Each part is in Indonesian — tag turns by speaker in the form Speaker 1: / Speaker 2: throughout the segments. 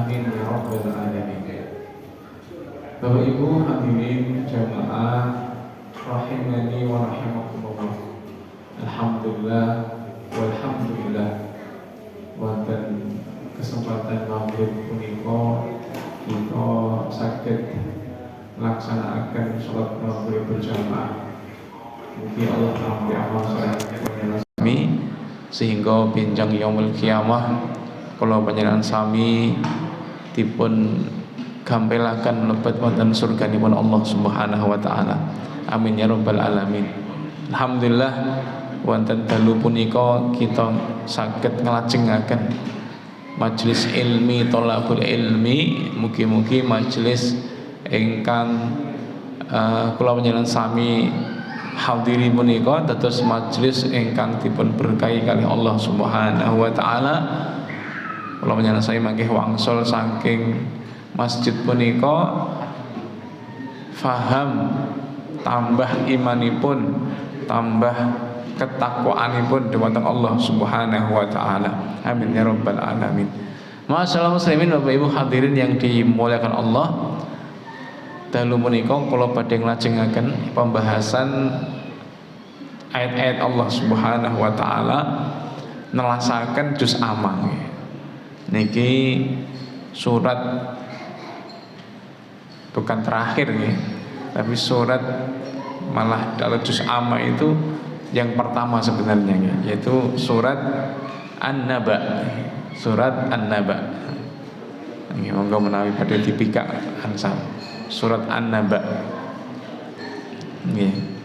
Speaker 1: Amin ya rabbal alamin. Bapak Ibu hadirin jamaah rahimani wa rahimakumullah. Alhamdulillah walhamdulillah. Wonten kesempatan maghrib punika kita saged melaksanakan sholat maghrib berjamaah. Mugi Allah nampi amal saleh kami sehingga benjang yaumul qiyamah kula panjenengan sami dipun gampelaken mlebet wonten surganipun Allah Subhanahu wa taala. Amin ya rabbal alamin. Alhamdulillah wonten dalu punika kita saged nglajengaken majelis ilmi thalabul ilmi. Mugi-mugi majelis ingkang kula panjenengan sami hadiri punika dados majelis ingkang dipun berkahi kalih Allah Subhanahu wa taala. Kula panjenengan saya mangke wangsul saking masjid punika faham tambah imanipun, tambah ketakwaanipun dhumateng Allah Subhanahu wa taala. Amin ya rabbal alamin. Masyaallah muslimin Bapak Ibu hadirin yang dimuliakan Allah. Dalu punika kula badhe nglajengaken pembahasan ayat-ayat Allah Subhanahu wa taala nelasaken juz amma. Niki surat bukan terakhir nih, tapi surat malah kalau juz amma itu yang pertama sebenarnya, yaitu surat An-Naba. Surat An-Naba. Ini monggo menawi pada dipikak ansal. Surat An-Naba. Nggih.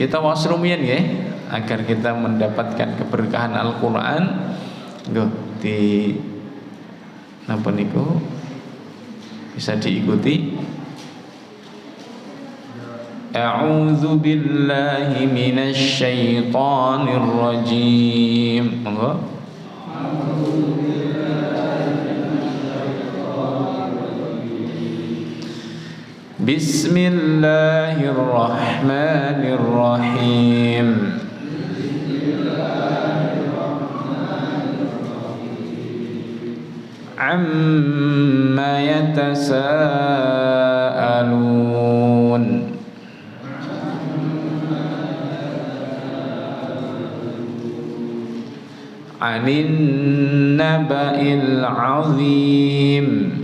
Speaker 1: Kita wasrumian nggih agar kita mendapatkan keberkahan Al-Qur'an. Nggih, di napa niku bisa diikuti. A'udzu billahi minasy syaithanir rajim. Monggo. Bismillahirrahmanirrahim. Amma yatasaalun. Anin naba'il azim.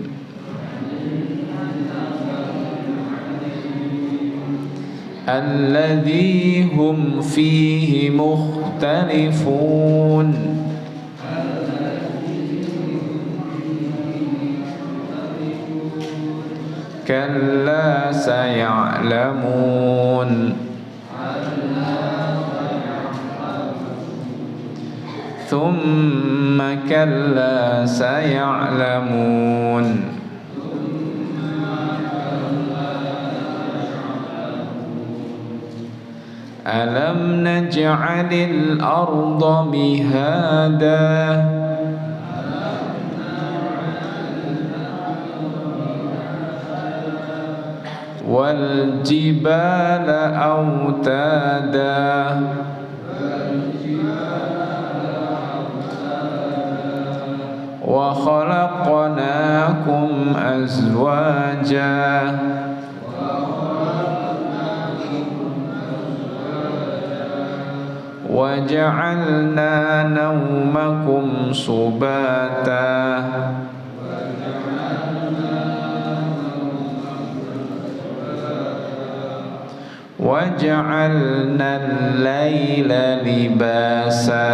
Speaker 1: Alladzi hum fihi mukhtalifun. Kalla saya'lamun. Thumma kalla saya'lamun. Alam naj'alil arda mihada. Wal jibala autada. Wa khalaqnakum azwaja. Wa ja'alna nawmakum subata. Wa ja'alna al-laila libasa.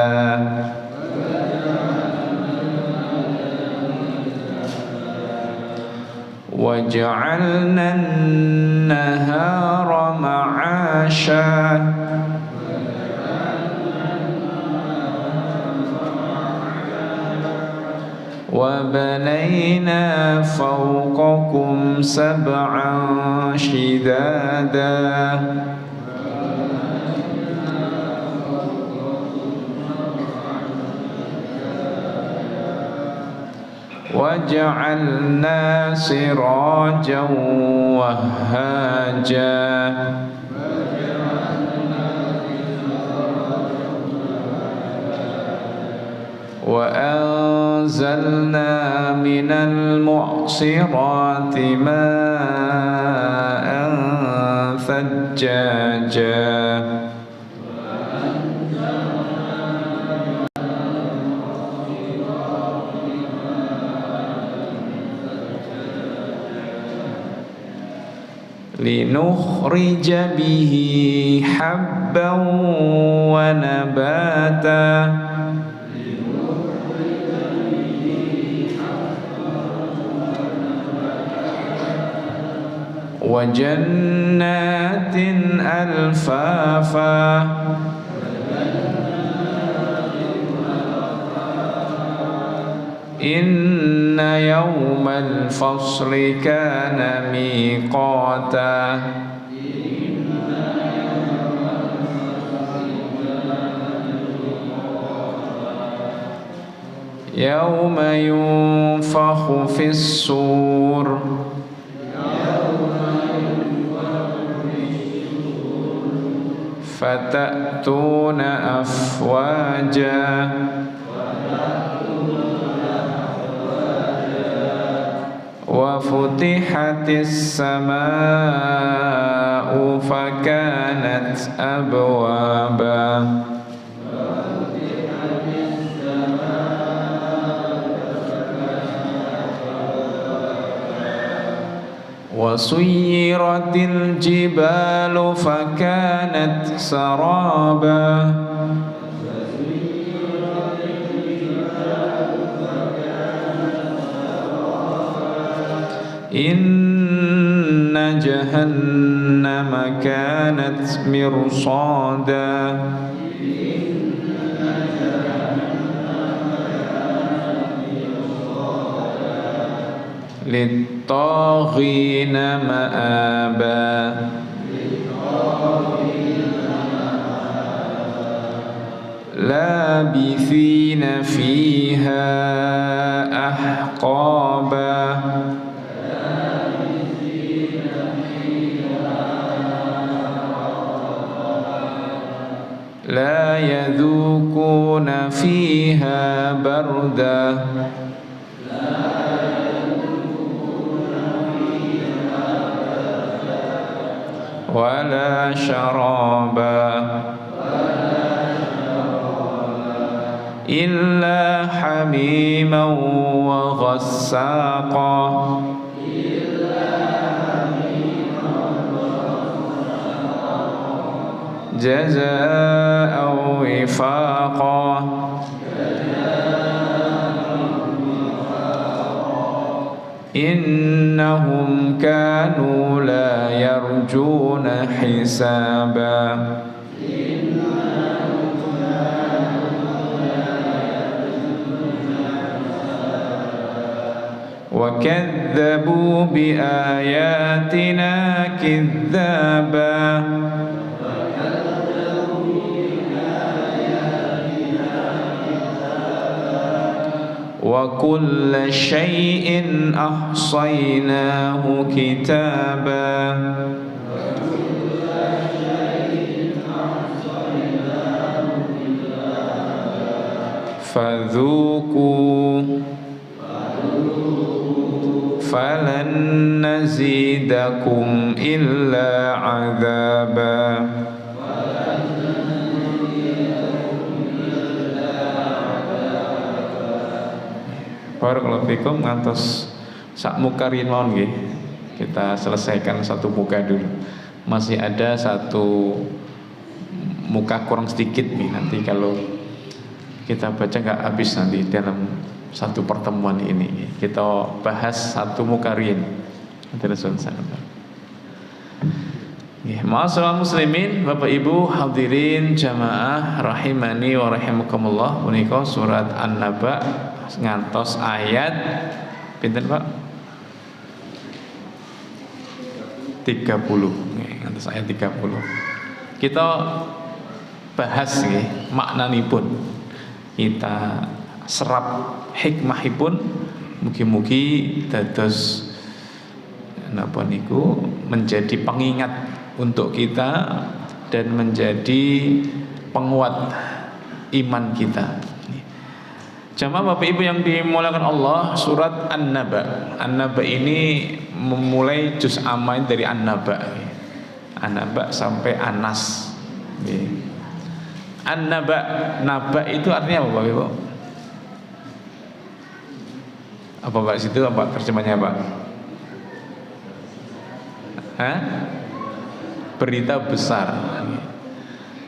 Speaker 1: Wa ja'alna an-nahara ma'asha. Wa banayna fawqakum sab'an shidada. Wa ja'alna sirajan wahhaja. Wa أنزلنا من المعصرات ماء ثجاجا لنخرج به حبا ونباتا وجنات ألفافا إن يوم الفصل كان ميقاتا يوم ينفخ في الصور فتأتون أفواجا وفتحت السماء فكانت أبوابا وسيرت الجبال فكانت سرابا إن جهنم كانت مرصادا للطاغين مآبا لابثين فيها أحقابا لا يذوقون فيها بردا ولا شرابا إلا حميما وغساقا جزاء وفاقا إنهم كانوا لا يرجون حسابا وكذبوا بآياتنا كذابا وكل شيء أحصيناه كتابا فذوقوا فلن نزيدكم إلا عذابا. Barakallahu fikum, ngantos sak muka rimon nggih. Kita selesaikan satu muka dulu. Masih ada satu muka kurang sedikit nih, nanti kalau kita baca nggak habis nanti dalam satu pertemuan ini. Kita bahas satu muka rin. Ma'asyiral muslimin, Bapak Ibu hadirin jamaah rahimani wa rahimakumullah. Punika surat An-Naba ngantos ayat pinten Pak? 30. Ngantos ayat 30. Kita bahas nggih maknanipun. Kita serap hikmahipun, mugi-mugi dados napa niku menjadi pengingat untuk kita dan menjadi penguat iman kita. Jamaah Bapak Ibu yang dimuliakan Allah, surat An-Naba. An-Naba ini memulai juz amma dari An-Naba. An-Naba sampai Anas. An-Naba, Naba itu artinya apa Bapak Ibu? Apa Pak situ apa terjemahnya Pak? Hah? Berita besar.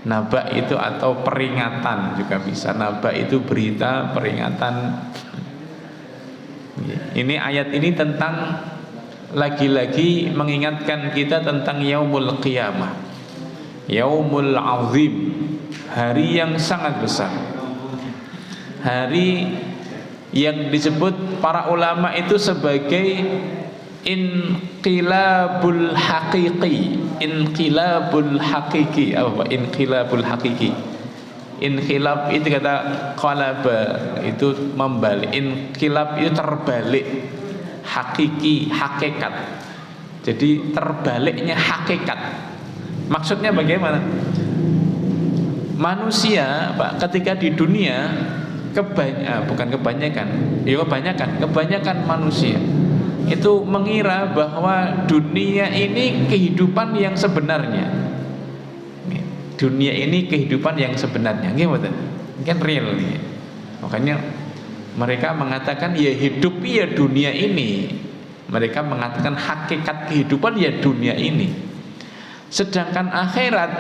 Speaker 1: Naba itu atau peringatan juga bisa. Naba itu berita, peringatan. Ini ayat ini tentang lagi-lagi mengingatkan kita tentang yaumul qiyamah, yaumul azim, hari yang sangat besar, hari yang disebut para ulama itu sebagai inqilabul haqiqi. Inqilabul haqiqi apa? Inqilabul haqiqi. Inqilab itu kata qalaba, itu membalik. Inqilab itu terbalik. Hakiki, hakikat. Jadi terbaliknya hakikat. Maksudnya bagaimana? Manusia, Pak, ketika di dunia kebanyakan manusia itu mengira bahwa dunia ini kehidupan yang sebenarnya. Dunia ini kehidupan yang sebenarnya. Gimana? Kan real nih. Makanya mereka mengatakan ya hidup ya dunia ini. Mereka mengatakan hakikat kehidupan ya dunia ini. Sedangkan akhirat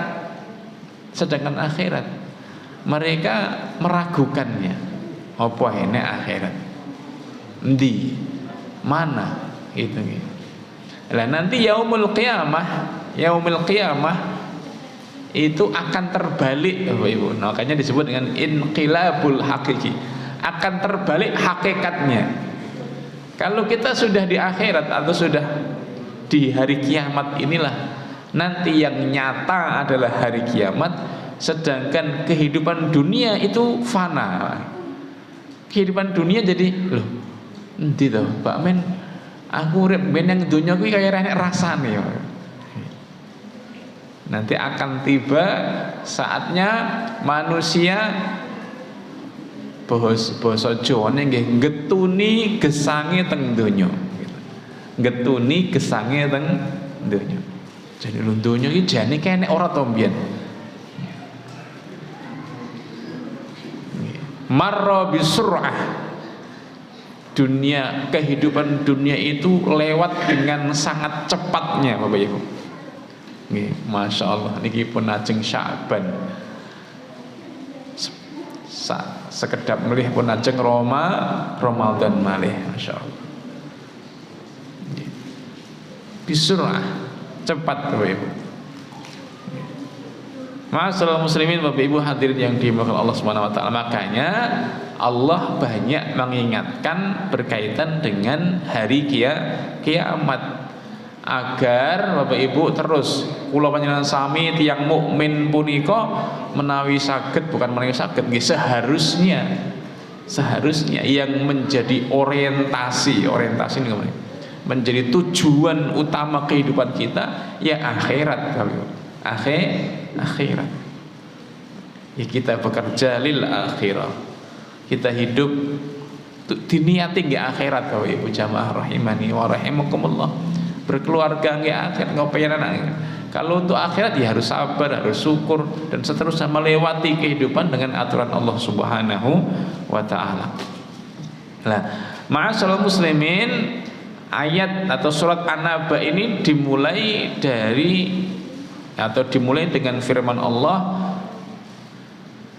Speaker 1: mereka meragukannya. Apa ini akhirat? Endi? Mana? Itu gitu. Lah nanti yaumul qiyamah itu akan terbalik Bapak Ibu. Makanya disebut dengan inqilabul haqiqi. Akan terbalik hakikatnya. Kalau kita sudah di akhirat atau sudah di hari kiamat inilah, nanti yang nyata adalah hari kiamat, sedangkan kehidupan dunia itu fana. Kehidupan dunia jadi loh, endi to Pak Men, aku urip ben yang dunia kuwi kaya enek rasane ya. Nanti akan tiba saatnya manusia basa Jawane nggih getuni gesange teng donya. Getuni gesange teng donya. Jadi lho donya iki jane kene ora to mbiyen. Marra bisur'ah. Dunia, kehidupan dunia itu lewat dengan sangat cepatnya Bapak Ibu. Nggih, Masya Allah niki pun ajeng Sya'ban. Sekedap melih pun ajeng Ramadan malih, Masya Allah. Bisur'ah, cepat Bapak Ibu. Ma'asyiral muslimin, Bapak Ibu hadirin yang dimuliakan Allah Subhanahu wa taala. Makanya Allah banyak mengingatkan berkaitan dengan hari kiamat agar Bapak Ibu terus kula panjenengan sami tiyang mukmin punika menawi saged, bukan menawi saged nggih, seharusnya yang menjadi orientasi niku menjadi tujuan utama kehidupan kita ya akhirat Bapak Ibu. Akhirat. Ya kita bekerja lil akhirah. Kita hidup diniati nggih akhirat Bapak Ibu jamaah rahimani wa rahimakumullah. Berkeluarga nggih akhirat ngopeyan anak. Kalau untuk akhirat ya harus sabar, harus syukur dan seterusnya melewati kehidupan dengan aturan Allah Subhanahu wa taala. Nah, ma'asyiral muslimin, ayat atau surat An-Naba ini dimulai dengan firman Allah,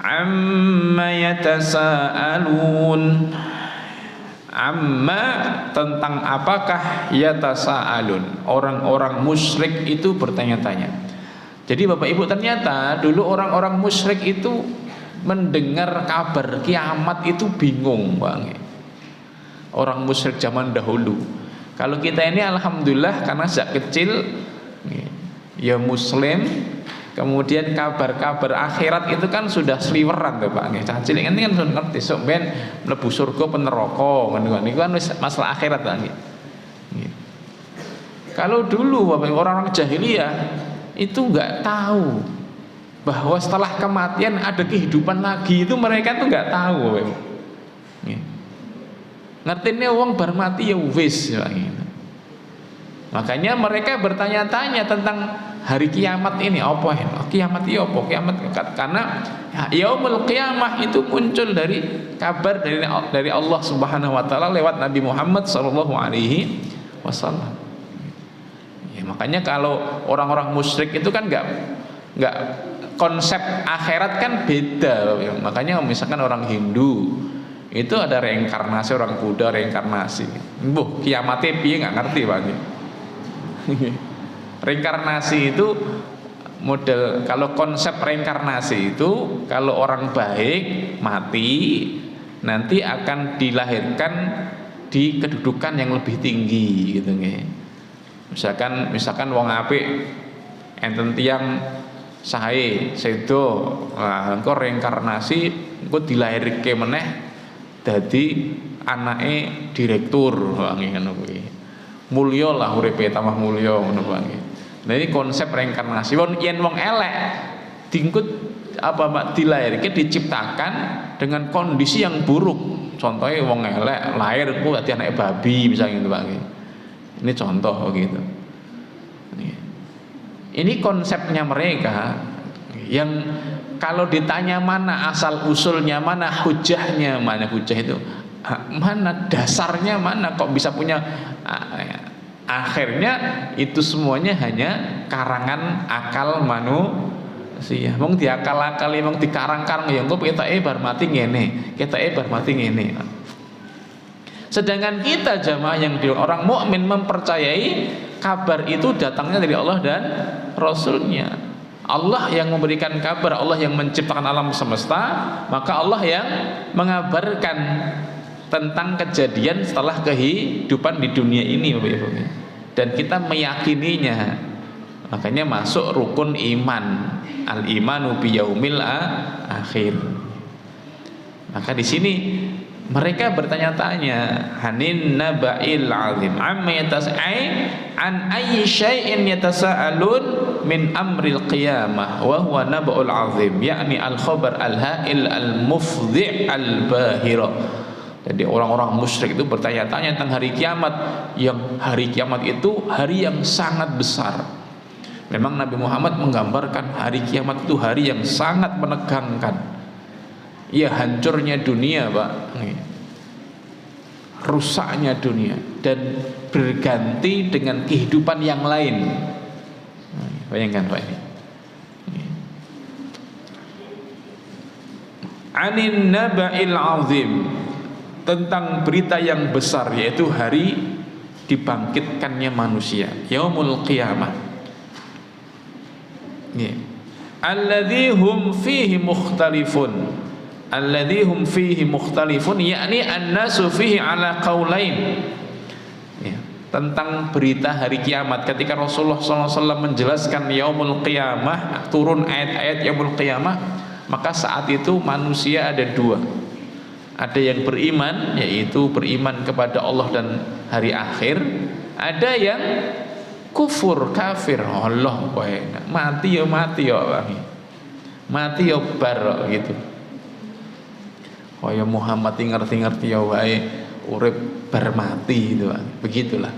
Speaker 1: amma yatasaalun. Amma, tentang apakah yatasaalun. Orang-orang musyrik itu bertanya-tanya. Jadi Bapak Ibu ternyata dulu orang-orang musyrik itu mendengar kabar kiamat itu bingung Bang. Orang musyrik zaman dahulu. Kalau kita ini alhamdulillah karena sejak kecil ya muslim, kemudian kabar-kabar akhirat itu kan sudah sliweran tuh Pak nggih. Cah cilik kan sudah ngerti sok ben mlebu surga apa neraka ngono kan wis masalah akhirat Pak nggih. Kalau dulu Bapak orang-orang jahiliyah itu enggak tahu bahwa setelah kematian ada kehidupan lagi, itu mereka tuh enggak tahu Bapak. Nggih. Ngertine wong bar mati ya wis ya, gitu. Makanya mereka bertanya-tanya tentang hari kiamat ini apa ya? Kiamat itu apa? Kiamat karena yaumul qiyamah itu muncul dari kabar dari Allah Subhanahu wa taala lewat Nabi Muhammad sallallahu alaihi wasallam. Ya, makanya kalau orang-orang musyrik itu kan enggak konsep akhirat kan beda. Ya, makanya misalkan orang Hindu itu ada reinkarnasi, orang Buddha reinkarnasi. Mbuh kiamate piye enggak ngerti, Pak. Reinkarnasi itu model, kalau konsep reinkarnasi itu kalau orang baik mati nanti akan dilahirkan di kedudukan yang lebih tinggi gitu nggih. Misalkan wong apik enten tiyang sae sedo, nah engko reinkarnasi engko dilahirke meneh dadi anake direktur ngono kuwi. Mulya lah uripe tambah mulya ngono kuwi. Nah ini konsep reinkarnasi. Yen wong elek dingkut dilahirke diciptakan dengan kondisi yang buruk. Contohnya wong elek lahir ku dadi anake babi misalnya gitu Pak. Ini contoh gitu. Ini konsepnya mereka yang kalau ditanya mana asal usulnya, mana hujahnya, mana hujah itu, mana dasarnya, mana kok bisa punya, akhirnya itu semuanya hanya karangan akal manusia. Mung diakal-akali, mung dikarang-karang ya engko ketake bar mati ngene, ketake bar mati ngene. Sedangkan kita jamaah yang orang mukmin mempercayai kabar itu datangnya dari Allah dan Rasulnya. Allah yang memberikan kabar, Allah yang menciptakan alam semesta, maka Allah yang mengabarkan tentang kejadian setelah kehidupan di dunia ini, Bapak Ibu. Dan kita meyakininya. Makanya masuk rukun iman, al-imanu biyaumil akhir. Maka di sini mereka bertanya-tanya, hanin naba'il azim amma yatasai an ayyi syai'in yatasaalun min amril qiyamah wa huwa naba'ul azim, yakni al-khabar al-ha'il al-mufdhi' al-bahira. Jadi orang-orang musyrik itu bertanya-tanya tentang hari kiamat, yang hari kiamat itu hari yang sangat besar. Memang Nabi Muhammad menggambarkan hari kiamat itu hari yang sangat menegangkan. Ya hancurnya dunia, Pak, rusaknya dunia, dan berganti dengan kehidupan yang lain. Bayangkan Pak ini. Anin naba'il azim, tentang berita yang besar, yaitu hari dibangkitkannya manusia, yaumul qiyamah. Alladzi hum fihi mukhtalifun. Alladzi hum fihi mukhtalifun, yakni an-nasu fihi ala qaulain. Ya, tentang berita hari kiamat, ketika Rasulullah SAW menjelaskan yaumul qiyamah, turun ayat-ayat yaumul qiyamah, maka saat itu manusia ada dua. Ada yang beriman, yaitu beriman kepada Allah dan hari akhir. Ada yang kufur, kafir. Allah, mati ya mati ya, mati ya bar gitu. Kaya Muhammad ngerti-ngerti ya wae urip bar mati itu, begitulah.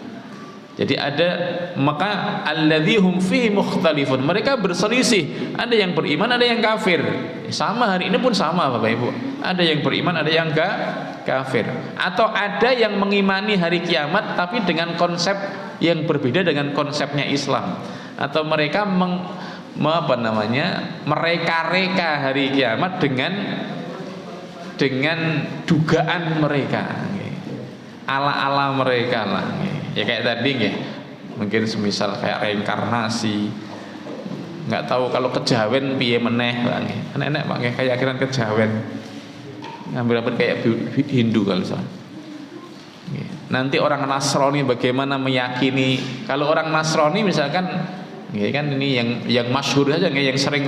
Speaker 1: Jadi ada, maka alladzihum fihi mukhtalifun, mereka berselisih, ada yang beriman, ada yang kafir. Sama hari ini pun sama Bapak Ibu, ada yang beriman, ada yang kafir. Atau ada yang mengimani hari kiamat tapi dengan konsep yang berbeda dengan konsepnya Islam. Atau mereka mereka-reka hari kiamat dengan dugaan mereka, ala-ala mereka lah. Ya kayak tadi mungkin semisal kayak reinkarnasi, nggak tahu kalau kejawen piye meneh enak Pak, kayak akhiran kejawen ngambil kayak Hindu kalau salah. Nanti orang Nasrani bagaimana meyakini, kalau orang Nasrani misalkan kan ini yang masyhur saja, yang sering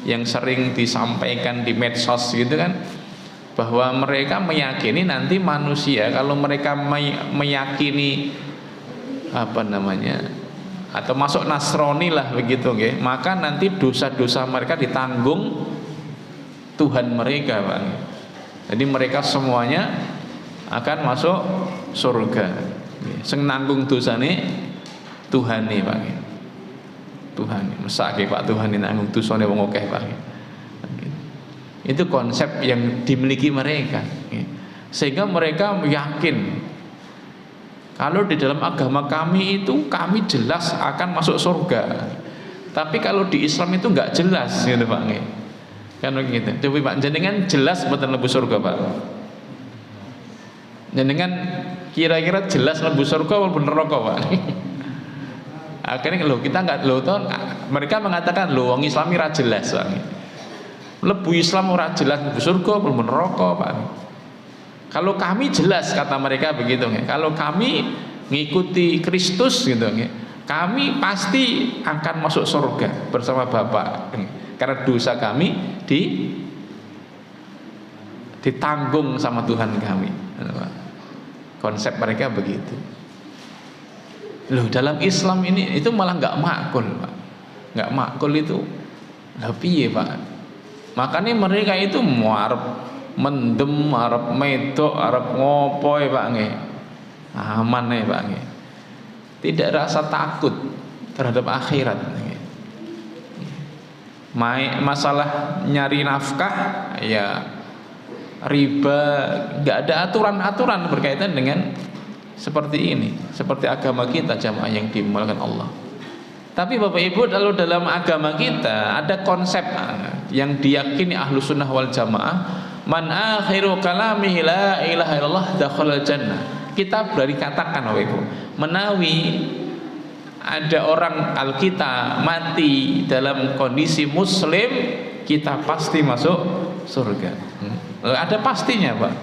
Speaker 1: yang sering disampaikan di medsos gitu kan, bahwa mereka meyakini nanti manusia kalau mereka meyakini atau masuk Nasrani lah begitu, maka nanti dosa-dosa mereka ditanggung Tuhan mereka, Pak. Jadi mereka semuanya akan masuk surga. Sing nanggung dosane Tuhan nih Pak. Tuhan, mesake Pak Tuhan ini nanggung dosane wong akeh Pak. Itu konsep yang dimiliki mereka. Sehingga mereka yakin kalau di dalam agama kami itu kami jelas akan masuk surga. Tapi kalau di Islam itu enggak jelas gitu Pak. Kan gitu. Coba Pak jenengan jelas mboten mlebu surga Pak. Jenengan kira-kira jelas mlebu surga walaupun neraka Pak. Akhirnya kita enggak mereka mengatakan wong Islam ora jelas Pak. Mlebu Islam ora jelas mlebu surga walaupun neraka Pak. Kalau kami jelas kata mereka begitu Kalau kami ngikuti Kristus gitu kami pasti akan masuk surga bersama Bapak. Karena dosa kami ditanggung sama Tuhan kami. Konsep mereka begitu. Loh dalam Islam ini itu malah nggak makul Pak. Nggak makul itu. Lah piye Pak? Makanya mereka itu arep mendem, arep medok, arep ngopo ya Pak nggih. Aman ya Pak nggih. Tidak rasa takut terhadap akhirat. Masalah nyari nafkah ya riba, nggak ada aturan-aturan berkaitan dengan seperti ini, seperti agama kita jamaah yang dimuliakan Allah. Tapi Bapak Ibu kalau dalam agama kita ada konsep yang diyakini ahlu sunnah wal jamaah, man akhiru kalamihi la ilaha illallah dakhalal jannah. Kita berani katakan Bapak Ibu, menawi ada orang Alkitab mati dalam kondisi muslim, kita pasti masuk surga. Ada pastinya Pak.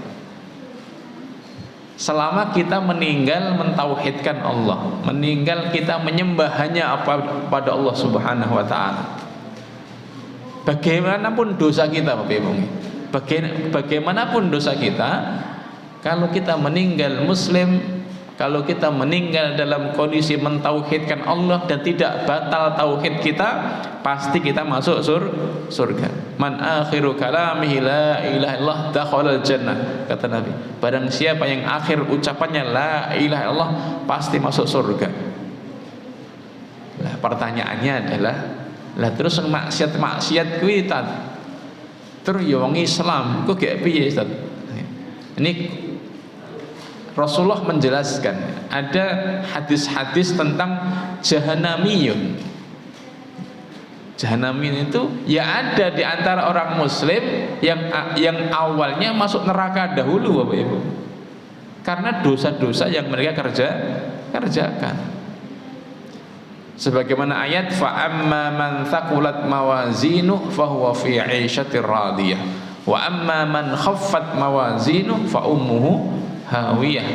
Speaker 1: Selama kita meninggal mentauhidkan Allah, meninggal kita menyembah hanya pada Allah Subhanahu wa taala. Bagaimanapun dosa kita Bapak Ibu, bagaimanapun dosa kita, kalau kita meninggal muslim, kalau kita meninggal dalam kondisi mentauhidkan Allah dan tidak batal tauhid kita, pasti kita masuk surga. Man akhiru kalamihi la ilaha illallah dakhalal jannah, kata Nabi. Barang siapa yang akhir ucapannya la ilaha illallah pasti masuk surga. Lah pertanyaannya adalah, lah terus maksiat kuwi terus ya wong Islam kok gak piye Ustaz? Ini Rasulullah menjelaskan ada hadis-hadis tentang jahanamiyun. Jahanamiyun itu ya ada di antara orang muslim yang awalnya masuk neraka dahulu Bapak Ibu. Karena dosa-dosa yang mereka kerjakan. Sebagaimana ayat fa amma man thaqulat mawazinuhu fa huwa fi 'ishatir radiyah wa amma man khaffat mawazinuhu fa ummuhu hawiyah.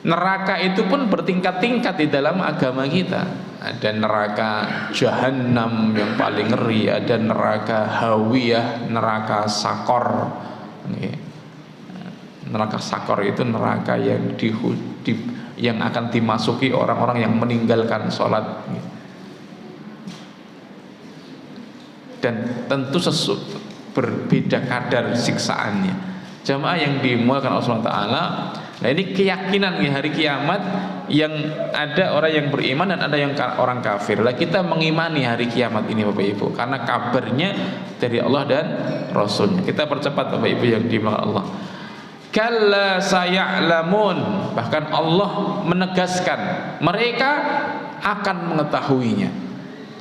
Speaker 1: Neraka itu pun bertingkat-tingkat di dalam agama kita. Ada neraka jahanam yang paling ngeri, ada neraka hawiyah, neraka sakor. Neraka sakor itu neraka yang yang akan dimasuki orang-orang yang meninggalkan sholat. Dan tentu berbeda kadar siksaannya. Jamaah yang dimuliakan Allah SWT. Nah ini keyakinan di hari kiamat, yang ada orang yang beriman dan ada yang orang kafir. Lah kita mengimani hari kiamat ini Bapak Ibu, karena kabarnya dari Allah dan Rasulnya. Kita percepat Bapak Ibu yang dimuliakan Allah. Kalla saya'lamun, bahkan Allah menegaskan mereka akan mengetahuinya.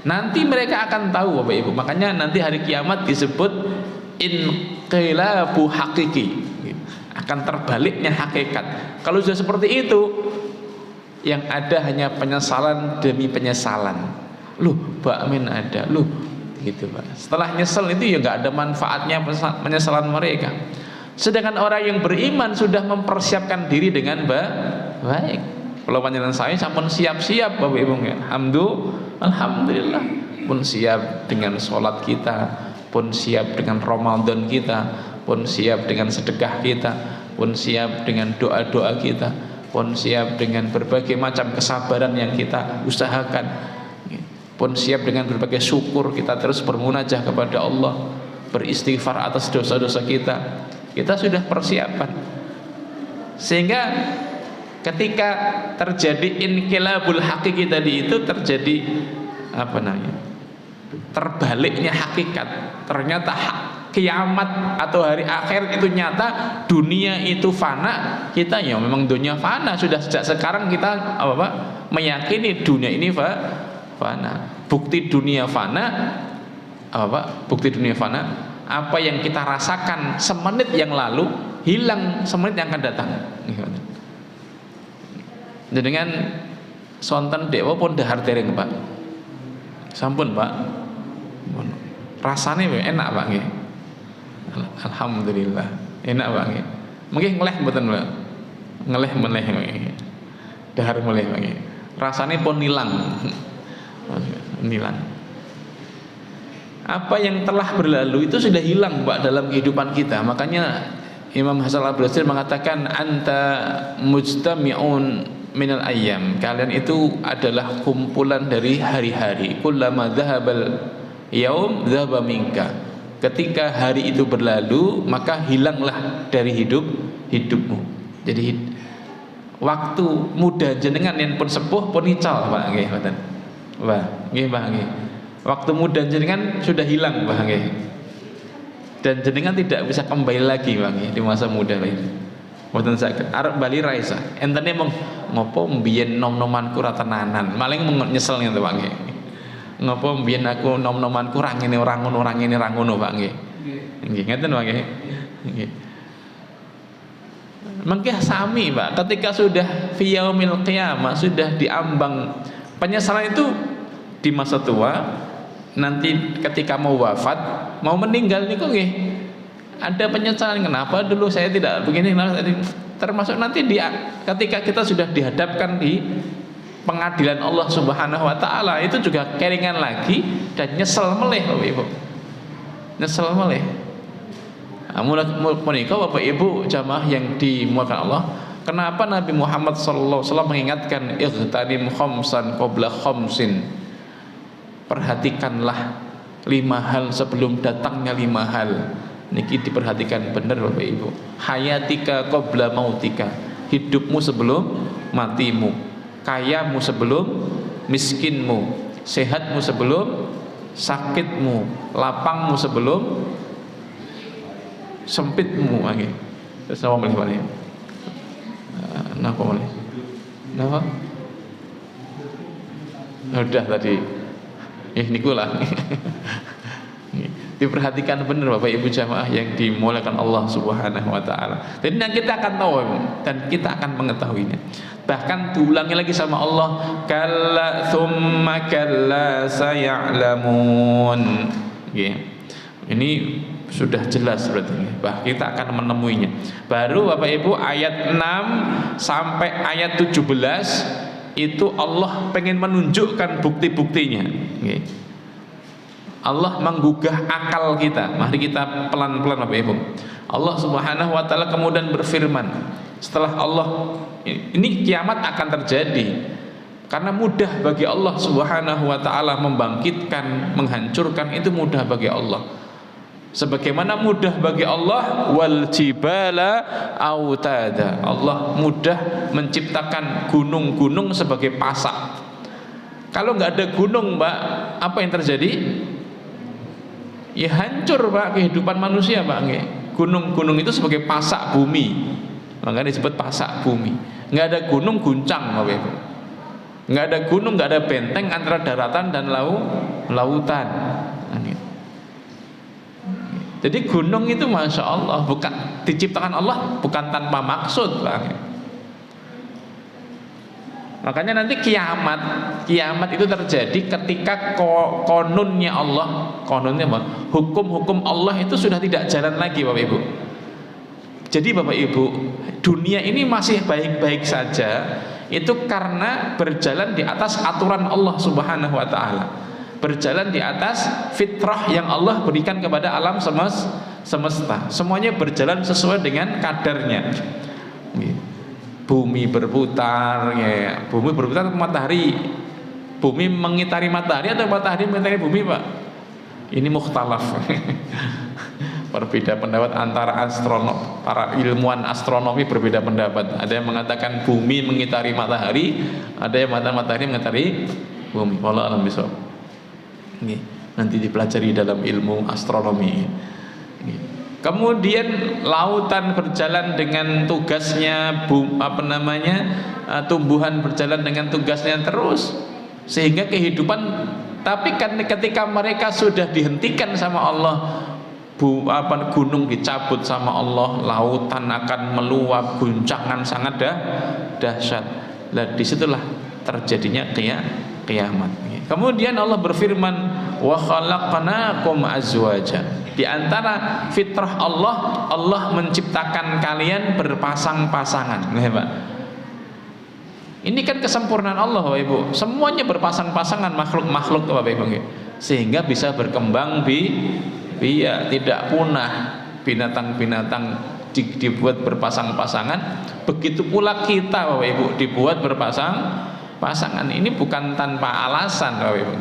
Speaker 1: Nanti mereka akan tahu Bapak Ibu. Makanya nanti hari kiamat disebut inqilabu hakiki, akan terbaliknya hakikat. Kalau sudah seperti itu, yang ada hanya penyesalan demi penyesalan. Loh, bakmin ada, loh, gitu Pak. Setelah nyesel itu ya nggak ada manfaatnya penyesalan mereka. Sedangkan orang yang beriman sudah mempersiapkan diri dengan baik. Kalau panjenengan saya sampun siap-siap Bapak Ibu ya. Alhamdulillah pun siap dengan sholat kita, pun siap dengan Ramadan kita, pun siap dengan sedekah kita, pun siap dengan doa-doa kita, pun siap dengan berbagai macam kesabaran yang kita usahakan, pun siap dengan berbagai syukur kita terus bermunajah kepada Allah. beristighfar atas dosa-dosa kita. Kita sudah persiapan. Sehingga ketika terjadi inqilabul hakiki tadi itu terjadi apa namanya? Terbaliknya hakikat. Ternyata kiamat atau hari akhir itu nyata, dunia itu fana. Kita ya memang dunia fana, sudah sejak sekarang kita apa meyakini dunia ini fana. Bukti dunia fana apa? Bukti dunia fana, apa yang kita rasakan semenit yang lalu hilang semenit yang akan datang. Dengan sonten dewa pun dahar dereng Pak. Sampun Pak. Rasanya enak Pak nggih. Alhamdulillah. Enak Pak nggih. Mungkin ngeleh mboten Pak. Ngeleh meneh nggih. Dahar meleh Pak nggih. Rasanya pun nilang. Nilang. Apa yang telah berlalu itu sudah hilang Pak dalam kehidupan kita. Makanya Imam Hasan al-Basri mengatakan anta mujtami'un minal ayyam. Kalian itu adalah kumpulan dari hari-hari. Kullama dhahabal yaum dhahaba minka. Ketika hari itu berlalu, maka hilanglah dari hidupmu. Jadi waktu muda jenengan yang pun sepuh pun ical Pak nggih mboten. Wah, nggih Pak nggih. Waktu muda jenengan sudah hilang Pak nggih. Dan jenengan tidak bisa kembali lagi Pak nggih di masa muda lagi. Mboten saged arep bali ra isa. Entene mong ngopo mbiyen nom-nomanku ra tenanan. Maling nyesel ngene Pak nggih. Ngopo mbiyen aku nom-nomanku ra ngene ora ngono Pak nggih. Nggih ngeten Pak nggih. Nggih. Mengkeh sami Pak, ketika sudah fi yaumil qiyamah, sudah diambang penyesalan itu di masa tua, nanti ketika mau wafat, mau meninggal niku nggih ada penyesalan, kenapa dulu saya tidak begini, termasuk nanti ketika kita sudah dihadapkan di pengadilan Allah Subhanahu wa taala, itu juga keringan lagi dan nyesel meleh Bapak Ibu. Nyesel meleh. Menika Bapak Ibu jamaah yang dimuliakan Allah, kenapa Nabi Muhammad sallallahu alaihi wasallam mengingatkan ightanim khamsan qabla khamsin. Perhatikanlah 5 hal sebelum datangnya 5 hal. Niki diperhatikan benar Bapak Ibu. Hayatika qabla mautika. Hidupmu sebelum matimu. Kayamu sebelum miskinmu. Sehatmu sebelum sakitmu. Lapangmu sebelum sempitmu. Terus apa boleh balik? Napa boleh? Napa? Udah tadi. Niku lah. Diperhatikan benar Bapak Ibu jamaah yang dimuliakan Allah Subhanahu wa taala. Dan kita akan tahu dan kita akan mengetahuinya. Bahkan diulangi lagi sama Allah, kalla tsumma kalla saya'lamun. Ini sudah jelas berarti. Kita akan menemuinya. Baru Bapak Ibu ayat 6 sampai ayat 17 itu Allah pengen menunjukkan bukti-buktinya. Allah menggugah akal kita. Mari kita pelan-pelan Bapak Ibu. Allah Subhanahu wa taala kemudian berfirman, setelah Allah, ini kiamat akan terjadi karena mudah bagi Allah Subhanahu wa taala membangkitkan, menghancurkan, itu mudah bagi Allah. Sebagaimana mudah bagi Allah wal jibala autada. Allah mudah menciptakan gunung-gunung sebagai pasak. Kalau nggak ada gunung Mbak, apa yang terjadi? Ya hancur Pak kehidupan manusia Pak. Gunung-gunung itu sebagai pasak bumi, makanya disebut pasak bumi. Nggak ada gunung guncang Bapak Ibu. Nggak ada gunung, nggak ada benteng antara daratan dan lautan. Jadi gunung itu Masya Allah bukan diciptakan Allah, bukan tanpa maksud Pak. Makanya nanti kiamat itu terjadi ketika konunnya Allah, konunnya apa? Hukum-hukum Allah itu sudah tidak jalan lagi Bapak Ibu. Jadi Bapak Ibu, dunia ini masih baik-baik saja itu karena berjalan di atas aturan Allah Subhanahu wa taala. Berjalan di atas fitrah yang Allah berikan kepada alam semesta. Semuanya berjalan sesuai dengan kadarnya. Bumi berputar, ya. Bumi berputar atau matahari? Bumi mengitari matahari atau matahari mengitari bumi Pak? Ini mukhtalaf. Berbeda pendapat antara astronom, para ilmuwan astronomi berbeda pendapat. Ada yang mengatakan bumi mengitari matahari, ada yang mengatakan matahari mengitari bumi. Wallahu a'lam bishawab. Ini nanti dipelajari dalam ilmu astronomi. Ini. Kemudian lautan berjalan dengan tugasnya, tumbuhan berjalan dengan tugasnya terus, sehingga kehidupan. Tapi kan ketika mereka sudah dihentikan sama Allah, gunung dicabut sama Allah, lautan akan meluap, guncangan sangat dahsyat. Lah disitulah terjadinya kiamat. Kemudian Allah berfirman, wa khalaqnakum azwaja. Di antara fitrah Allah, Allah menciptakan kalian berpasang-pasangan. Pak. Ini kan kesempurnaan Allah, Bapak Ibu. Semuanya berpasang-pasangan makhluk-makhluk, Bapak Ibu. Sehingga bisa berkembang biak, tidak punah. Binatang-binatang dibuat berpasang-pasangan. Begitu pula kita, Bapak Ibu, dibuat berpasang-pasangan. Ini bukan tanpa alasan, Bapak Ibu.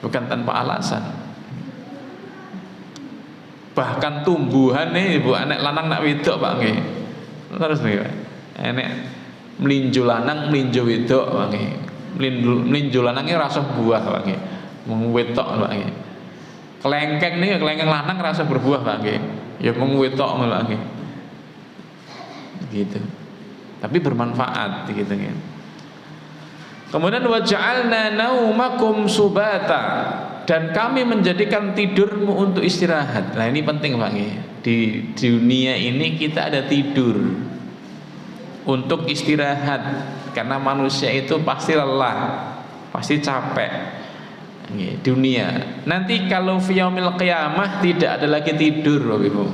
Speaker 1: Bukan tanpa alasan. Bahkan tumbuhan nih, Ibu, anak lanang nak wedok, Pak nggih. Terus nih, Pak. Enek melinjo lanang, melinjo wedok, Pak nggih. Melinjo lanangnya rasa buah, Pak nggih. Mung wedok, Pak nggih. Kelengkeng nih, kelengkeng lanang rasa berbuah, Pak nggih. Ya mung wedok, Pak nggih. Gitu. Tapi bermanfaat gitu kan. Kemudian wa ja'alna naumakum subata, dan kami menjadikan tidurmu untuk istirahat. Nah ini penting Pak. Di dunia ini kita ada tidur untuk istirahat, karena manusia itu pasti lelah, pasti capek. Dunia. Nanti kalau yaumil qiyamah tidak ada lagi tidur, Bapak Ibu.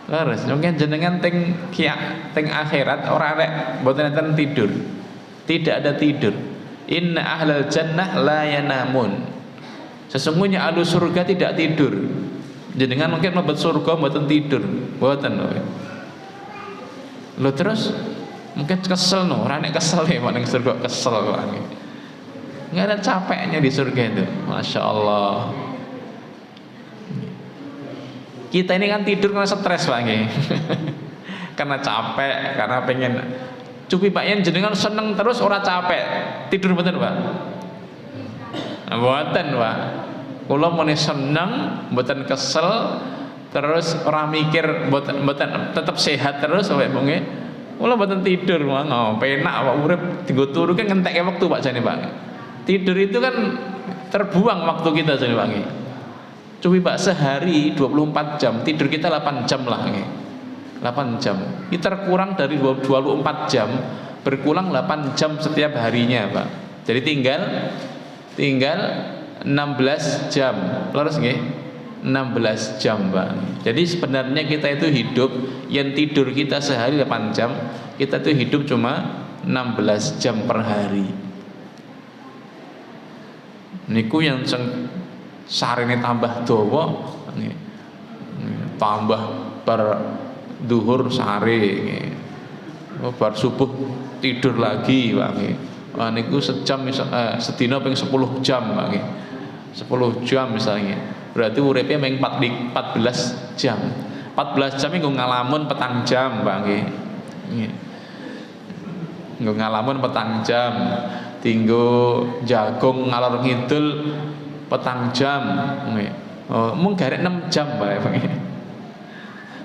Speaker 1: Terus mungkin jenengan teng akhirat orang rek mboten enten tidur. Tidak ada tidur. Inna ahlal jannah la yanamun. Sesungguhnya ahli surga tidak tidur. Jenengan mungkin mlebu surga mboten tidur, mboten lho. Lho terus mungkin kesel no, ora nek kesel ya ning surga kesel kok. Enggak ada capeknya di surga itu. Masya Allah. Kita ini kan tidur karena stres Pak nggih. Karena capek, karena pengen cupi Pak yen jenengan seneng terus ora capek. Tidur mboten Pak? Mboten Pak. Kula muni seneng, mboten kesel, terus ora mikir, mboten tetep sehat terus Bapak Ibu nggih. Kula mboten tidur mangga, penak Pak urip dienggo turu kan ngentekke wektu Pak jane Pak. Tidur itu kan terbuang waktu kita jane Pak nggih. Cukup Pak sehari 24 jam, tidur kita 8 jam lah nggih. 8 jam. Ini terkurang dari 24 jam, berkurang 8 jam setiap harinya, Pak. Jadi tinggal 16 jam. Terus nggih? 16 jam, Pak. Jadi sebenarnya kita itu hidup, yang tidur kita sehari 8 jam, kita itu hidup cuma 16 jam per hari. Niku yang sarene tambah dawa, tambah per duhur sare, bar subuh tidur lagi, Pak nggih. Wah niku sejam sedina ping 10 jam, Pak nggih. 10 jam misalnya. Berarti uripe mung 14 jam. 14 jam nggo ngalamun petang jam, Pak nggih. Nggo ngalamun petang jam. Tinggo jagung ngalor ngidul petang jam, mung garek 6 jam Pak.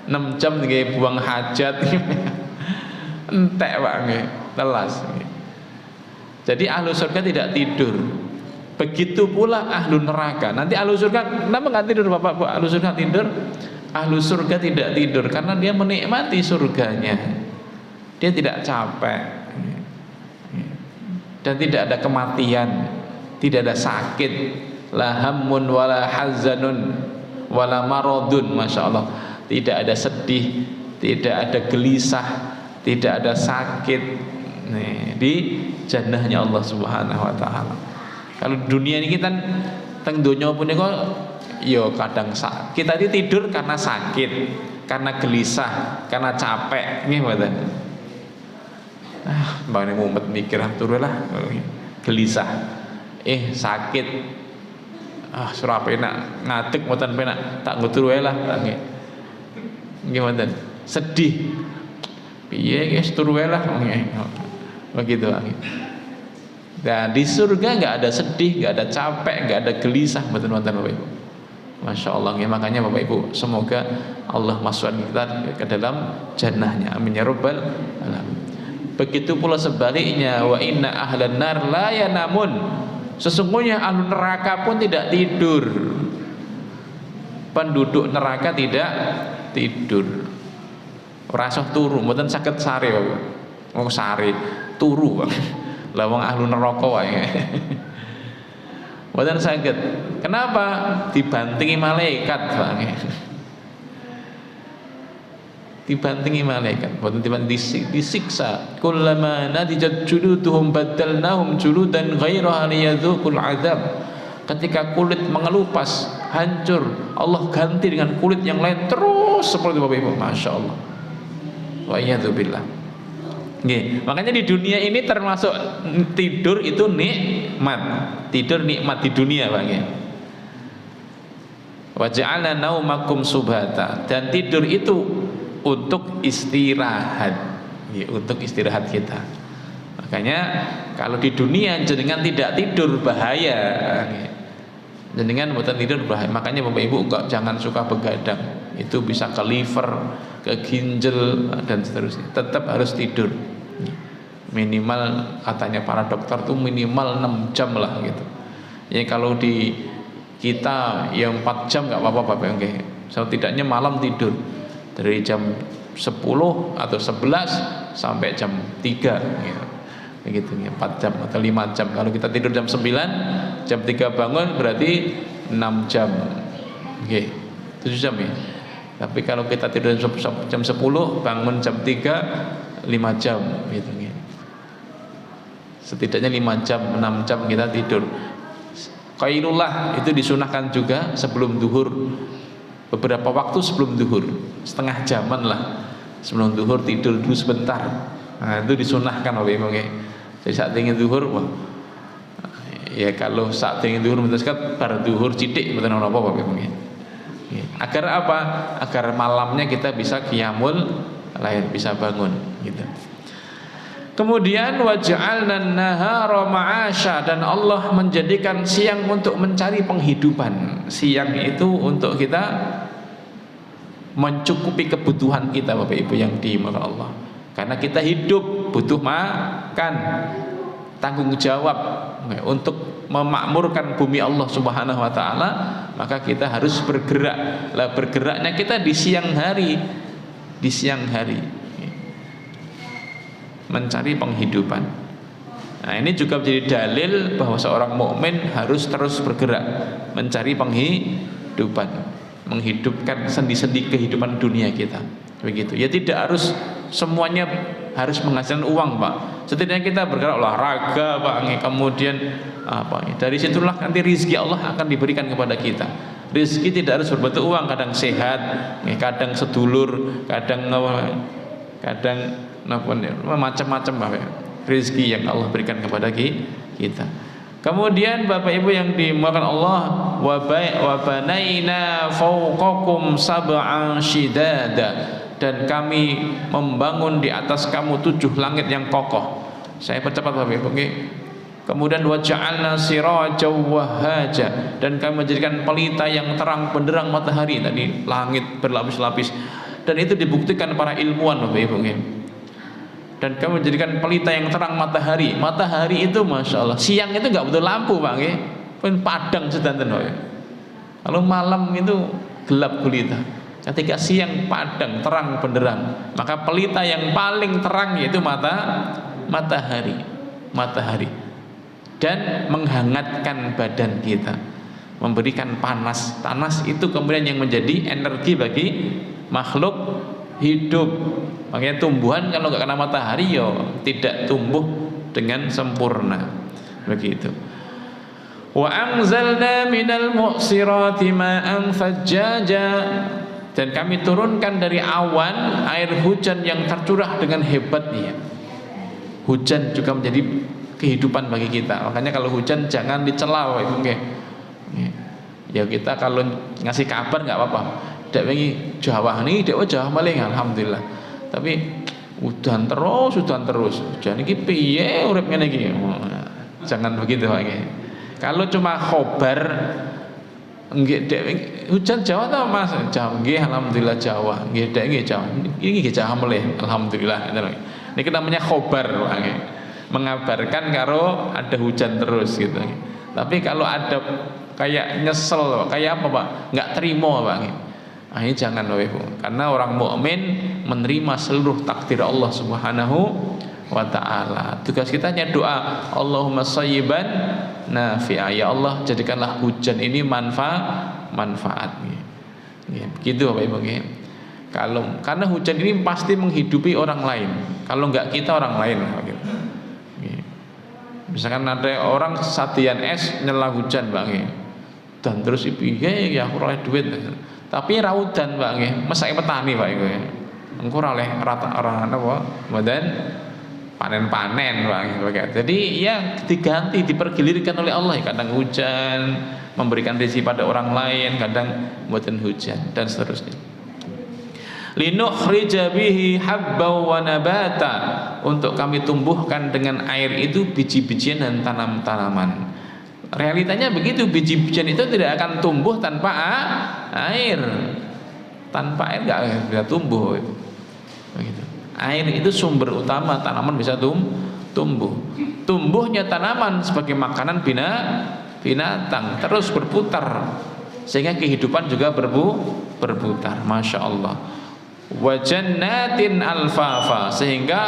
Speaker 1: 6 jam nggih buang hajat. Entek Pak nggih, telas. Jadi ahlu surga tidak tidur. Begitu pula ahlu neraka. Nanti ahlu surga kenapa enggak tidur Bapak Bu? Ahlu surga tidur. Ahlu surga tidak tidur karena dia menikmati surganya. Dia tidak capek. Dan tidak ada kematian, tidak ada sakit, la hammun wala hazanun wala maradun, Masya Allah. Tidak ada sedih, tidak ada gelisah, tidak ada sakit. Nih, di jannahnya Allah Subhanahu wa taala. Kalau dunia ini kita teng donya punika ya kadang kita ini tidur karena sakit, karena gelisah, karena capek, nggih mboten. Bagaimana mumet mikir turun lah, gelisah, sakit, surah penak ngadeg mboten penak tak nggo turu wae lah nggih. Nggih mboten. Sedih. Piye guys turu wae lah nggih. Begitu nggih. Nah, di surga enggak ada sedih, enggak ada capek, enggak ada gelisah mboten wonten Bapak Ibu. Masya Allah ya, makanya Bapak Ibu semoga Allah masukkan kita ke dalam jannahnya, amin ya rabbal alamin. Begitu pula sebaliknya, wa inna ahlan nar la yanamun, sesungguhnya ahli neraka pun tidak tidur. Penduduk neraka tidak tidur. Rasah turu mboten saged sare Bapak. Wong sare turu Pak. Lah wong ahli neraka wae. Mboten saged. Kenapa? Dibantingi malaikat, Pak. Dibantingi malaikat, mboten disiksa. Kullama nadijat juluduhum badalnahum juludan ghairaha liyadzuqul adzab. Ketika kulit mengelupas, hancur, Allah ganti dengan kulit yang lain terus seperti Bapak Ibu. Masya Allah. Wa iyadzubillah. Nggih, makanya di dunia ini termasuk tidur itu nikmat. Tidur nikmat di dunia, Pak nggih. Wa ja'alna naumakum subhata, dan tidur itu untuk istirahat. Nggih, untuk istirahat kita. Makanya kalau di dunia jenengan tidak tidur bahaya. Nggih. Jenengan mboten tidur bahaya. Makanya Bapak Ibu kok jangan suka begadang. Itu bisa ke liver, ke ginjal dan seterusnya. Tetap harus tidur. Minimal katanya para dokter tuh minimal 6 jam lah gitu. Ya kalau di kita yang 4 jam nggak apa-apa Bapak oke. Setidaknya malam tidur dari jam 10 atau 11 sampai jam 3 gitu. Begitu ya, 4 jam atau 5 jam. Kalau kita tidur jam 9, jam 3 bangun berarti 6 jam. Oke. 7 jam ya. Tapi kalau kita tidur jam 10 bangun jam 3 5 jam gitu ya. Setidaknya 5 jam, 6 jam kita tidur. Qailullah itu disunahkan juga sebelum zuhur. Beberapa waktu sebelum zuhur, setengah jaman lah sebelum zuhur tidur dulu sebentar. Nah, itu disunahkan oleh Imam. Jadi saat ingin zuhur, wah, ya kalau saat ingin zuhur mentaskat bar zuhur citik mboten ana apa-apa Imam. Agar apa? Agar malamnya kita bisa qiyamul lail, bisa bangun gitu. Kemudian waja'alna nahara ma'asya, dan Allah menjadikan siang untuk mencari penghidupan. Siang itu untuk kita mencukupi kebutuhan kita Bapak Ibu yang dimakan Allah. Karena kita hidup butuh makan, tanggung jawab untuk memakmurkan bumi Allah Subhanahu wa taala, maka kita harus bergerak. Lah bergeraknya kita di siang hari. Di siang hari mencari penghidupan. Nah, ini juga menjadi dalil bahwa seorang mukmin harus terus bergerak mencari penghidupan, menghidupkan sendi-sendi kehidupan dunia kita. Begitu. Ya tidak harus semuanya harus menghasilkan uang, Pak. Setidaknya kita bergerak olahraga, Pak. Kemudian apa? Dari situlah nanti rezeki Allah akan diberikan kepada kita. Rezeki tidak harus berbentuk uang, kadang sehat, kadang sedulur, kadang macam-macam rezeki yang Allah berikan kepada kita. Kemudian Bapak Ibu yang dimuliakan Allah, wa banaina fawqakum sab'an shidada, dan kami membangun di atas kamu 7 langit yang kokoh. Saya percepat Bapak Ibu. Kemudian wa ja'alna sirajan wahaja, dan kami menjadikan pelita yang terang benderang matahari. Tadi langit berlapis-lapis, dan itu dibuktikan para ilmuwan Bapak Ibu. Dan kami menjadikan pelita yang terang matahari. Matahari itu Masya Allah, siang itu nggak butuh lampu Pak, pun padang sedanten. Kalau malam itu gelap gulita. Ketika siang padang terang benderang, maka pelita yang paling terang yaitu matahari, dan menghangatkan badan kita, memberikan panas. Panas itu kemudian yang menjadi energi bagi makhluk hidup. Makanya tumbuhan kalau nggak kena matahari ya tidak tumbuh dengan sempurna. Begitu. Wa anzalna minal mu'sirati ma'an fajjaja, dan kami turunkan dari awan air hujan yang tercurah dengan hebatnya. Hujan juga menjadi kehidupan bagi kita. Makanya kalau hujan jangan dicela Ibu. Ya kita kalau ngasih kabar nggak apa-apa. Dek wingi Jawa nih, dek Jawa maling alhamdulillah. Tapi udan terus. Udan iki piye urip ngene iki? Jangan begitu Pak. Kalau cuma khobar nggih dek hujan Jawa ta Mas? Jawa nggih alhamdulillah Jawa. Nggih dek nggih Jawa. Ini nggih Jawa melih alhamdulillah. Niki namanya khobar Pak. Mengabarkan karo ada hujan terus gitu. Tapi kalau ada kayak nyesel, kayak apa Pak? Nggak terima Pak. Nah, ini jangan loh Ibu. Karena orang mukmin menerima seluruh takdir Allah Subhanahu wa taala. Tugas kita hanya doa, Allahumma shayyiban nafi'a. Ya Allah, jadikanlah hujan ini manfaat. Gitu Bapak Ibu. Karena hujan ini pasti menghidupi orang lain. Kalau enggak kita orang lain. Misalkan ada orang sadian es nyela hujan Bang. Dan terus piye ya aku oleh duit. Tapi raudan Pak nggih, mesake petani Pak iku. Engko ora oleh rata ora napa, mboten panen-panen Pak nggih. Jadi ya diganti, dipergilirkan oleh Allah. Kadang hujan, memberikan rezeki pada orang lain, kadang mboten hujan dan seterusnya. Linukhrija bihi habban wa nabata, untuk kami tumbuhkan dengan air itu biji-bijian dan tanam-tanaman. Realitanya begitu, biji-bijian itu tidak akan tumbuh tanpa air. Tanpa air nggak bisa tumbuh. Begitu. Air itu sumber utama tanaman bisa tumbuh. Tumbuhnya tanaman sebagai makanan binatang terus berputar, sehingga kehidupan juga berputar. Masya Allah. Wa jannatin alfafa, sehingga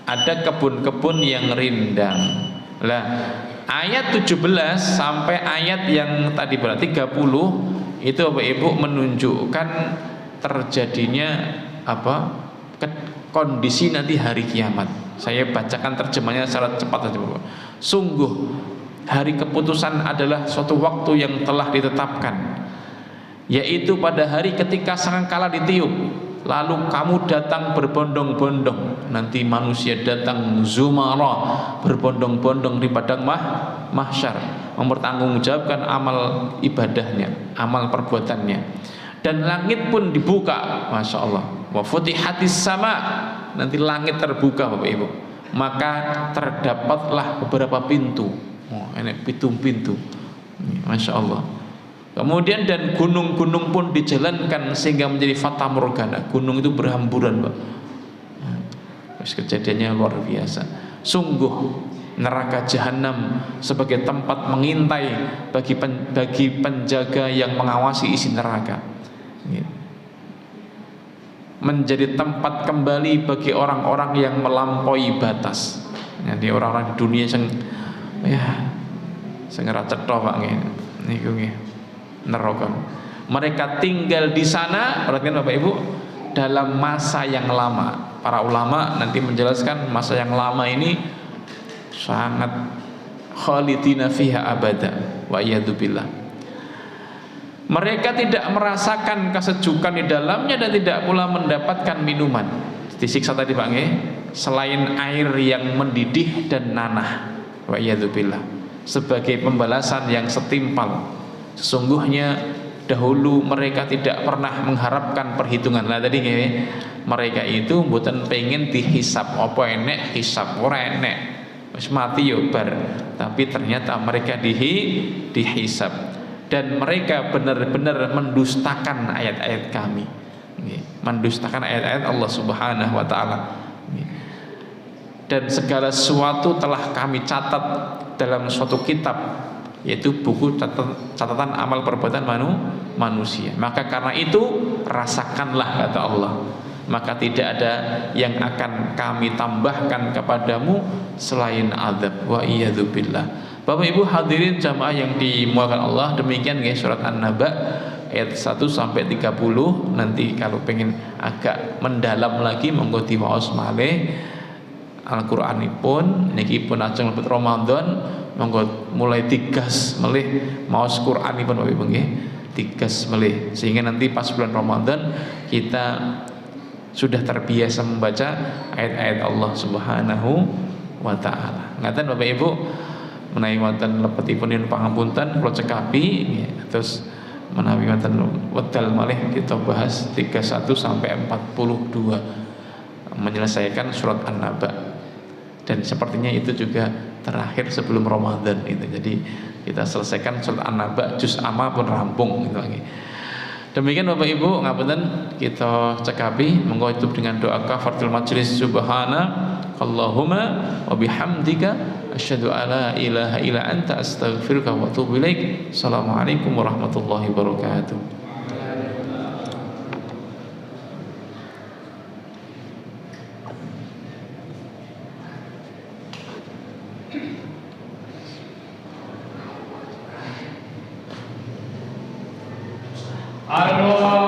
Speaker 1: ada kebun-kebun yang rindang. Lah ayat 17 sampai ayat yang tadi berarti 30 itu Bapak Ibu menunjukkan terjadinya kondisi nanti hari kiamat. Saya bacakan terjemahnya secara cepat saja Bapak. Sungguh hari keputusan adalah suatu waktu yang telah ditetapkan, yaitu pada hari ketika sangkakala ditiup, lalu kamu datang berbondong-bondong. Nanti manusia datang zumara, berbondong-bondong di padang mahsyar, mempertanggungjawabkan amal ibadahnya, amal perbuatannya. Dan langit pun dibuka, masya Allah. Wa futihatis sama, nanti langit terbuka Bapak Ibu. Maka terdapatlah beberapa pintu. Oh, ini pintu-pintu, masya Allah. Kemudian dan gunung-gunung pun dijalankan sehingga menjadi fata morgana. Gunung itu berhamburan Pak. Kejadiannya luar biasa. Sungguh neraka jahanam sebagai tempat mengintai bagi penjaga yang mengawasi isi neraka. Menjadi tempat kembali bagi orang-orang yang melampaui batas. Jadi orang-orang di dunia yang sengera cetok Pak niku nggih. Neraka. Mereka tinggal di sana, perhatikan Bapak Ibu, dalam masa yang lama. Para ulama nanti menjelaskan masa yang lama ini sangat khalidina fiha abada wa iyadzubillah. Mereka tidak merasakan kesejukan di dalamnya dan tidak pula mendapatkan minuman. Disiksa tadi Pak nggih, selain air yang mendidih dan nanah wa iyadzubillah, sebagai pembalasan yang setimpal. Sesungguhnya dahulu mereka tidak pernah mengharapkan perhitungan. Lah tadi gini, mereka itu mboten pengen dihisap, apa enek hisap ora enek. Wis mati yo bar. Tapi ternyata mereka dihisap, dan mereka benar-benar mendustakan ayat-ayat kami. Mendustakan ayat-ayat Allah Subhanahu wa taala. Dan segala sesuatu telah kami catat dalam suatu kitab, yaitu buku catatan amal perbuatan manusia. Maka karena itu rasakanlah, kata Allah, maka tidak ada yang akan kami tambahkan kepadamu selain azab. Wa iyadzubillah. Bapak Ibu hadirin jamaah yang dimuliakan Allah, demikian guys surat An-Naba ayat 1 sampai 30. Nanti kalau pengen agak mendalam lagi monggo diwaos malih Al-Qur'anipun niki pun ajeng lebet Ramadan. Monggo mulai digas melih maos Qur'anipun Bapak Ibu nggih, digas melih sehingga nanti pas bulan Ramadan kita sudah terbiasa membaca ayat-ayat Allah Subhanahu wa taala. Ngaten Bapak Ibu, menawi wonten lebetipun pangapunten kula cekapi nggih. Terus menawi wonten wekdal malih kita bahas 31 sampai 42 menyelesaikan surat An-Naba. Dan sepertinya itu juga terakhir sebelum Ramadan itu. Jadi kita selesaikan surat An-Naba juz amma pun rampung gitu lagi. Demikian Bapak Ibu, ngapunten kita cekapi monggo tutup dengan doa kafaratul majlis. Subhana Allahumma wa bihamdika asyhadu alla ilaha illa anta astaghfiruka wa atubu ilaik. Assalamualaikum warahmatullahi wabarakatuh. Allah